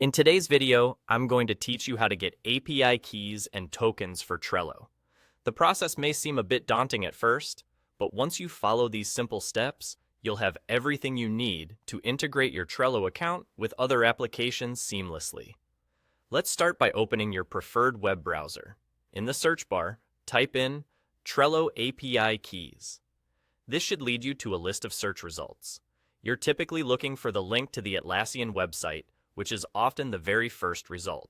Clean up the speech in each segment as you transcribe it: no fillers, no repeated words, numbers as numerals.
In today's video, I'm going to teach you how to get API keys and tokens for Trello. The process may seem a bit daunting at first, but once you follow these simple steps, you'll have everything you need to integrate your Trello account with other applications seamlessly. Let's start by opening your preferred web browser. In the search bar, type in Trello API keys. This should lead you to a list of search results. You're typically looking for the link to the Atlassian website, which is often the very first result.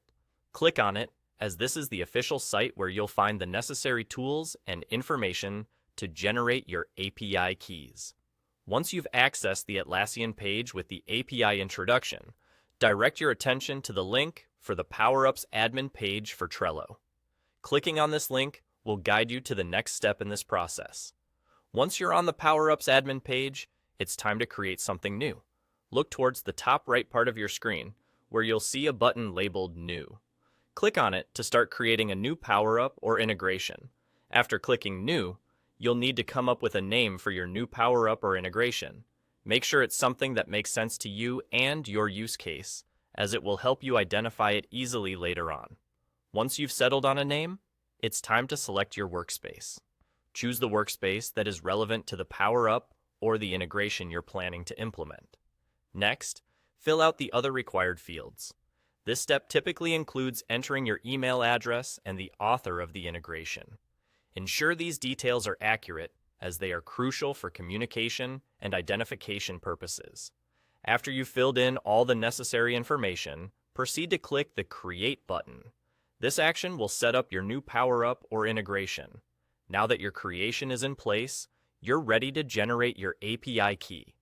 Click on it, as this is the official site where you'll find the necessary tools and information to generate your API keys. Once you've accessed the Atlassian page with the API introduction, direct your attention to the link for the Power-Ups admin page for Trello. Clicking on this link will guide you to the next step in this process. Once you're on the Power-Ups admin page, it's time to create something new. Look towards the top right part of your screen, where you'll see a button labeled New. Click on it to start creating a new power-up or integration. After clicking New, you'll need to come up with a name for your new power-up or integration. Make sure it's something that makes sense to you and your use case, as it will help you identify it easily later on. Once you've settled on a name, it's time to select your workspace. Choose the workspace that is relevant to the power-up or the integration you're planning to implement. Next, fill out the other required fields. This step typically includes entering your email address and the author of the integration. Ensure these details are accurate, as they are crucial for communication and identification purposes. After you've filled in all the necessary information, proceed to click the Create button. This action will set up your new power-up or integration. Now that your creation is in place, you're ready to generate your API key.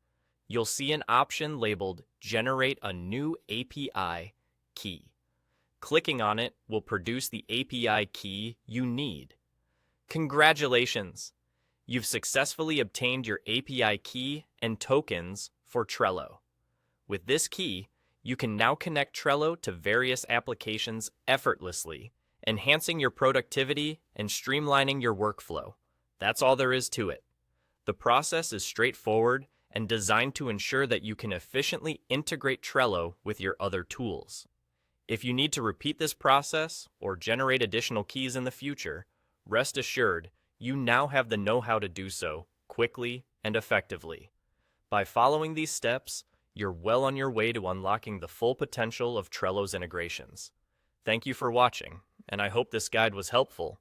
You'll see an option labeled Generate a New API Key. Clicking on it will produce the API key you need. Congratulations! You've successfully obtained your API key and tokens for Trello. With this key, you can now connect Trello to various applications effortlessly, enhancing your productivity and streamlining your workflow. That's all there is to it. The process is straightforward and designed to ensure that you can efficiently integrate Trello with your other tools. If you need to repeat this process or generate additional keys in the future, rest assured you now have the know-how to do so quickly and effectively. By following these steps, you're well on your way to unlocking the full potential of Trello's integrations. Thank you for watching, and I hope this guide was helpful.